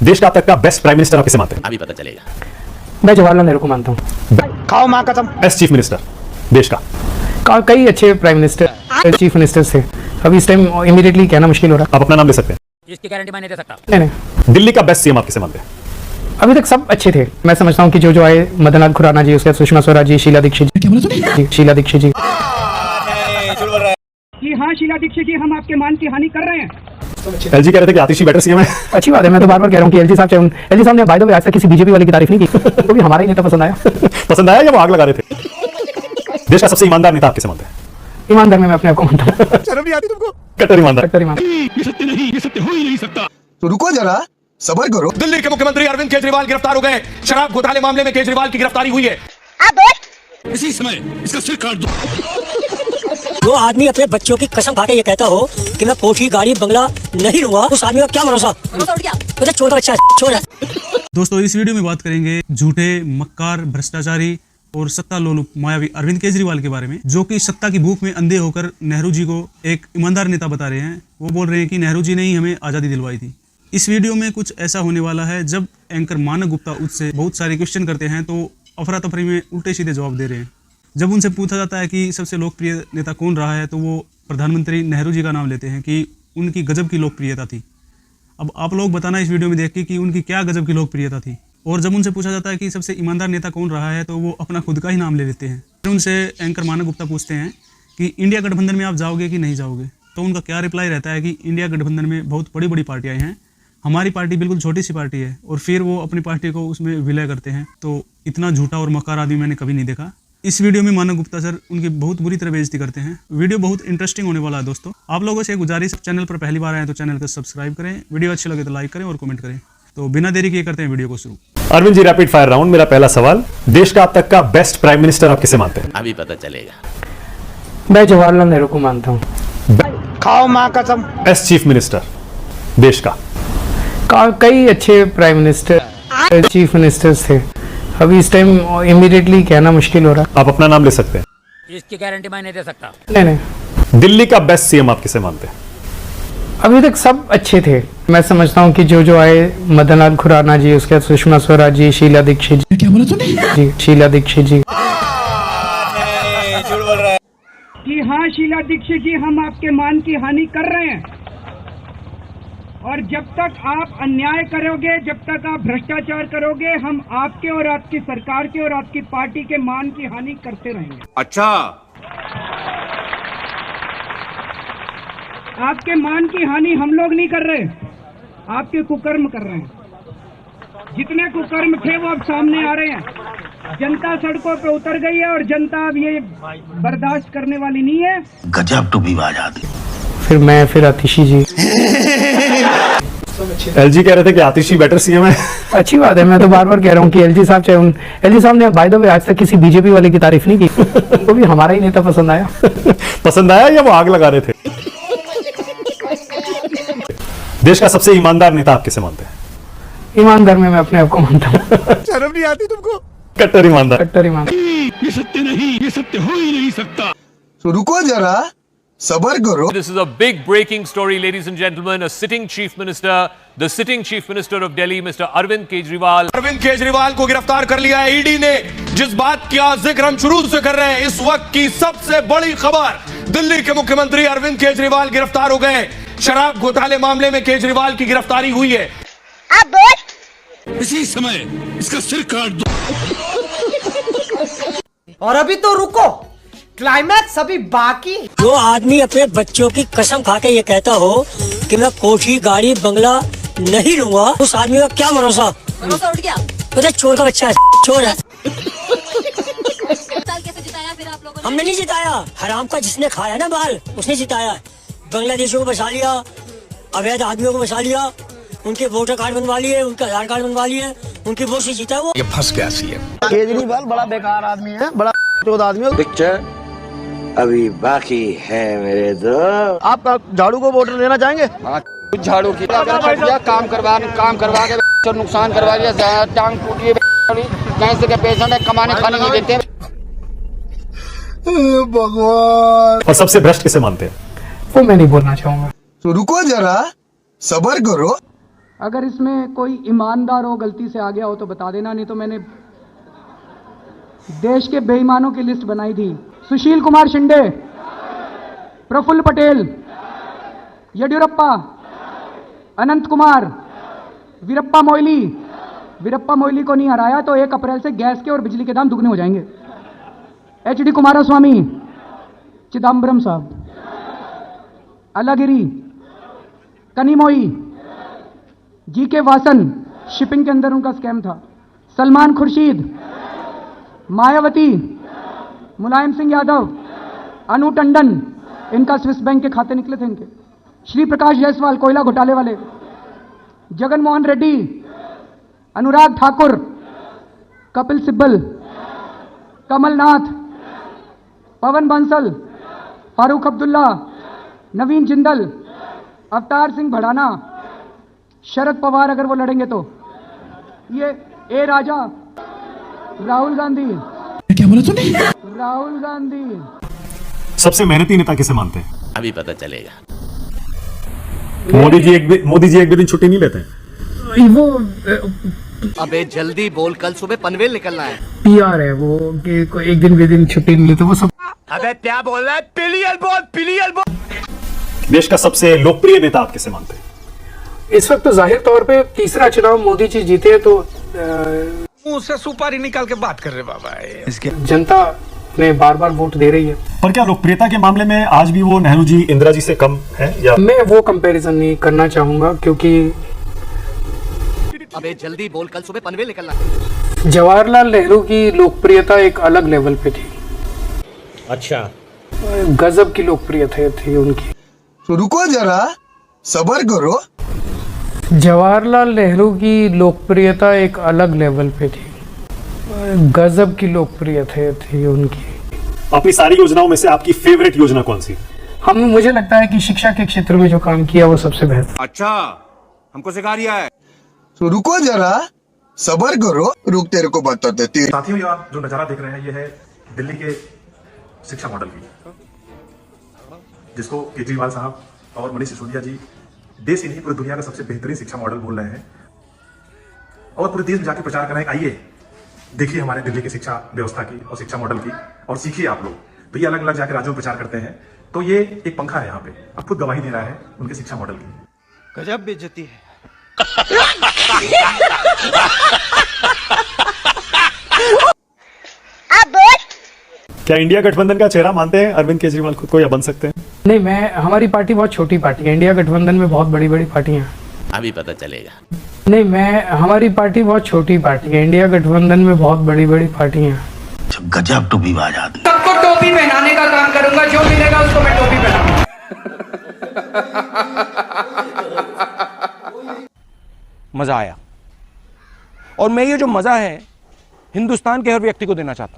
देश का अब तक का बेस्ट प्राइम मिनिस्टर आप किसे मानते हैं? अभी पता चलेगा। मैं जवाहरलाल नेहरू को मानता हूँ। खाओ माँ कसम। बेस्ट चीफ मिनिस्टर देश का? कई अच्छे प्राइम मिनिस्टर चीफ मिनिस्टर्स थे, अभी इस टाइम इमीडिएटली कहना मुश्किल हो रहा आप अपना नाम ले सकते हैं? इसकी गारंटी मैं नहीं दे सकता। है। नहीं, दिल्ली का बेस्ट सीएम आप किसे मानते हैं? अभी तक सब अच्छे थे। मैं समझता हूँ कि जो आए, मदनलाल खुराना जी, उसके बाद सुषमा स्वराज जी, शीला दीक्षित जी, शीला दीक्षित जी। कि हाँ शीला दीक्षित जी, हम आपके मान की हानि कर रहे हैं। एलजी कह रहे थे कि आतिशी बेटर सीएम है। अच्छी बात है, मैं तो बार बार कह रहा हूँ कि एलजी साहब ने बाय द वे आज तक किसी बीजेपी वाले की तारीफ नहीं की, वो भी हमारा ही नेता पसंद आया। पसंद आया या वो आग लगा रहे थे? देश का सबसे ईमानदार नेता आप किसे मानते हैं? ईमानदार में मैं अपने आप को मानता हूँ। शर्म नहीं आती तुमको? कट्टर ईमानदार। कट्टर ईमानदार। ये सत्य नहीं, ये सत्य हो ही नहीं सकता। तो रुको जरा, सब्र करो। दिल्ली के मुख्यमंत्री अरविंद केजरीवाल गिरफ्तार हो गए। शराब घोटाले मामले में केजरीवाल की गिरफ्तारी हुई है। इसी समय इसका सिर काट दो। जो आदमी अपने बच्चों की कसम खा के ये कहता हो कि मैं कोठी गाड़ी बंगला नहीं लूंगा, उस आदमी का क्या भरोसा? मुझे चोर का बच्चा है, चोर है। दोस्तों, इस वीडियो में बात करेंगे झूठे, मक्कार, भ्रष्टाचारी और सत्ता लोलुप मायावी अरविंद केजरीवाल के बारे में, जो कि सत्ता की भूख में अंधे होकर नेहरू जी को एक ईमानदार नेता बता रहे हैं। वो बोल रहे हैं कि नेहरू जी ने ही हमें आज़ादी दिलवाई थी। इस वीडियो में कुछ ऐसा होने वाला है, जब एंकर मानव गुप्ता उससे बहुत सारे क्वेश्चन करते हैं तो अफरा तफरी में उल्टे सीधे जवाब दे रहे हैं। जब उनसे पूछा जाता है कि सबसे लोकप्रिय नेता कौन रहा है, तो वो प्रधानमंत्री नेहरू जी का नाम लेते हैं कि उनकी गजब की लोकप्रियता थी। अब आप लोग बताना इस वीडियो में देख के कि उनकी क्या गजब की लोकप्रियता थी। और जब उनसे पूछा जाता है कि सबसे ईमानदार नेता कौन रहा है, तो वो अपना खुद का ही नाम ले लेते हैं। फिर उनसे एंकर मानव गुप्ता पूछते हैं कि इंडिया गठबंधन में आप जाओगे कि नहीं जाओगे, तो उनका क्या रिप्लाई रहता है कि इंडिया गठबंधन में बहुत बड़ी बड़ी पार्टियाँ हैं, हमारी पार्टी बिल्कुल छोटी सी पार्टी है। और फिर वो अपनी पार्टी को उसमें विलय करते हैं। तो इतना झूठा और मकार आदमी मैंने कभी नहीं देखा। इस वीडियो में मानव गुप्ता सर उनकी बहुत बुरी तरह बेइज्जती करते हैं। वीडियो बहुत इंटरेस्टिंग होने वाला है दोस्तों। आप लोगों से गुजारिश, चैनल पर पहली बार आए तो चैनल को सब्सक्राइब करें, वीडियो अच्छी लगे तो लाइक करें और कमेंट करें। तो बिना देरी किए करते हैं वीडियो को शुरू। Arvind ji, rapid fire round. मेरा पहला सवाल, देश का अब तक का बेस्ट प्राइम मिनिस्टर आप किसे मानते हैं? अभी पता चलेगा। मैं जवाहरलाल नेहरू को मानता हूँ। खाओ माँ कसम। बेस्ट चीफ मिनिस्टर देश का? कई अच्छे प्राइम मिनिस्टर चीफ मिनिस्टर्स थे, अभी इस टाइम इमीडिएटली कहना मुश्किल हो रहा आप अपना नाम ले सकते हैं? इसकी गारंटी मैं नहीं दे सकता। नहीं। दिल्ली का बेस्ट सीएम आप किसे मानते हैं? अभी तक सब अच्छे थे। मैं समझता हूँ कि जो आए, मदनलाल खुराना जी, उसके बाद सुषमा स्वराज जी, शीला दीक्षित जी। क्या बोला तूने? जी, शीला दीक्षित जी। कि हाँ शीला दीक्षित जी, हम आपके मान की हानि कर रहे हैं। और जब तक आप अन्याय करोगे, जब तक आप भ्रष्टाचार करोगे, हम आपके और आपकी सरकार के और आपकी पार्टी के मान की हानि करते रहेंगे। अच्छा, आपके मान की हानि हम लोग नहीं कर रहे, आपके कुकर्म कर रहे हैं। जितने कुकर्म थे वो अब सामने आ रहे हैं। जनता सड़कों पे उतर गई है और जनता अब ये बर्दाश्त करने वाली नहीं है। गजब टू विवाद आदि। फिर आतिशी जी। एलजी कह रहे थे कि आतिशी बेटर सीएम है। अच्छी बात है, मैं तो बार बार कह रहा हूँ कि एलजी साहब ने बाय द वे आज तक किसी बीजेपी वाले की तारीफ नहीं की, वो भी हमारा ही नेता पसंद आया। पसंद आया या वो आग लगा रहे थे? देश का सबसे ईमानदार नेता आप किसे मानते हैं? ईमानदार में मैं अपने आप को मानता हूँ। शर्म नहीं आती तुमको? कट्टर ईमानदार। कट्टर ईमानदार। ये सत्य नहीं, ये सत्य हो ही नहीं सकता। तो रुको जरा, सब्र करो। This is a big breaking story, ladies and gentlemen. A sitting chief minister, the sitting chief minister of Delhi, Mr. Arvind Kejriwal. Arvind Kejriwal को गिरफ्तार कर लिया है ईडी ने। जिस बात का जिक्र हम शुरू से कर रहे हैं, इस वक्त की सबसे बड़ी खबर, दिल्ली के मुख्यमंत्री अरविंद केजरीवाल गिरफ्तार हो गए। शराब घोटाले मामले में केजरीवाल की गिरफ्तारी हुई है। इसी समय इसका सिर काट दो। और अभी तो रुको, क्लाइमैक्स अभी बाकी। जो आदमी अपने बच्चों की कसम खा के ये कहता हो कि मैं कोठी गाड़ी बंगला नहीं लूंगा, उस आदमी का क्या भरोसा? भरोसा उठ गया। मुझे चोर का बच्चा है, चोर है। कैसे जिताया फिर आप लोगों ने? हमने नहीं जिताया, हराम का जिसने खाया ना बाल, उसने जिताया। बांग्लादेशियों को बचा लिया, अवैध आदमियों को बचा लिया, उनके वोटर कार्ड बनवा लिए, उनके आधार कार्ड बनवा लिए, उनकी वोट से जीता वो। ये फंस गया सीएम। केजरीवाल बड़ा बेकार आदमी है, बड़ा चौध आदमी है। पिक्चर अभी बाकी है मेरे दोस्त। आप झाड़ू को वोटर देना चाहेंगे? कुछ झाड़ू की काम करवा के नुकसान करवा दिया, टांग टूटी है, कैंसर के पेशेंट है, कमाने खाने नहीं देते। भगवान। और सबसे भ्रष्ट किसे मानते हैं? वो मैं नहीं बोलना चाहूंगा। तो रुको जरा, सब्र करो। अगर इसमें कोई ईमानदार हो, गलती से आ गया हो तो बता देना, नहीं तो मैंने देश के बेईमानों की लिस्ट बनाई थी। सुशील कुमार शिंदे, प्रफुल्ल पटेल, येडियुरप्पा, अनंत कुमार, वीरप्पा मोइली। वीरप्पा मोइली को नहीं हराया तो 1 अप्रैल से गैस के और बिजली के दाम दुगने हो जाएंगे। HD कुमारस्वामी, चिदम्बरम साहब, अलागिरी, कनिमोई, GK वासन, शिपिंग के अंदर उनका स्कैम था। सलमान खुर्शीद, मायावती, मुलायम सिंह यादव, अनु टंडन, इनका स्विस बैंक के खाते निकले थे इनके। श्री प्रकाश जायसवाल, कोयला घोटाले वाले, जगन मोहन रेड्डी, अनुराग ठाकुर, कपिल सिब्बल, कमलनाथ, पवन बंसल, फारूक अब्दुल्ला, नवीन जिंदल, अवतार सिंह भड़ाना, शरद पवार अगर वो लड़ेंगे तो, ये ए राजा, राहुल गांधी। क्या बोला तूने? राहुल गांधी। सबसे मेहनती नेता किसे मानते हैं? अभी पता चलेगा। मोदी जी एक भी दिन छुट्टी नहीं लेते हैं। वो अबे जल्दी बोल, कल सुबह पनवेल निकलना है। PR है वो कि कोई एक दिन भी दिन छुट्टी नहीं लेते वो सब। अबे क्या बोल रहा है? पिलियल बोल, पिलियल बोल। देश का सबसे लोकप्रिय नेता आप किसे मानते हैं? इस वक्त तो जाहिर तौर पे तीसरा चुनाव मोदी जी जीते हैं तो मुंह से सुपारी निकाल के बात कर रहे बाबा। इसके जनता ने बार बार वोट दे रही है। पर क्या लोकप्रियता के मामले में आज भी वो नेहरू जी, इंदिरा जी से कम है या? मैं वो कंपैरिजन नहीं करना चाहूंगा क्योंकि अबे जल्दी बोल, कल सुबह पनवेल निकलना है। जवाहरलाल नेहरू की लोकप्रियता एक अलग लेवल पे थी। अच्छा, गजब की लोकप्रियता थी उनकी। तो रुको जरा, सब्र करो। जवाहरलाल नेहरू की लोकप्रियता एक अलग लेवल पे थी। गजब की लोकप्रियता थी उनकी। अपनी सारी योजनाओं में से आपकी फेवरेट योजना कौन सी? मुझे लगता है कि शिक्षा के क्षेत्र में जो काम किया वो सबसे बेहतर। अच्छा, हमको सिखा रिया है। तो रुको जरा, सब्र करो। रुक, तेरे को बता देती। साथियों, ये आप जो नजारा देख रहे हैं ये है दिल्ली के शिक्षा मॉडल की, जिसको केजरीवाल साहब और मनीष सिसोदिया जी देश ही नहीं पूरी दुनिया का सबसे बेहतरीन शिक्षा मॉडल बोल रहे हैं और पूरे देश में जाके प्रचार कर रहे हैं। आइए देखिए हमारे दिल्ली की शिक्षा व्यवस्था की और शिक्षा मॉडल की और सीखिए आप लोग। तो ये अलग अलग जाकर राज्यों में प्रचार करते हैं। तो ये एक पंखा है यहाँ पे, अब खुद गवाही दे रहा है उनके शिक्षा मॉडल की। गजब बेइज्जती है। क्या इंडिया गठबंधन का चेहरा मानते हैं अरविंद केजरीवाल खुद को या बन सकते हैं? नहीं, हमारी पार्टी बहुत छोटी पार्टी है। इंडिया गठबंधन में बहुत बड़ी बड़ी पार्टियां हैं। अभी पता चलेगा। नहीं, हमारी पार्टी बहुत छोटी पार्टी है। इंडिया गठबंधन में बहुत बड़ी बड़ी पार्टियां हैं। गजब टोपीबाज आदमी। सबको टोपी पहनाने का काम करूंगा, जो मिलेगा उसको मैं टोपी पहनाऊंगा। मजा आया और मैं ये जो मजा है हिंदुस्तान के हर व्यक्ति को देना चाहता हूं।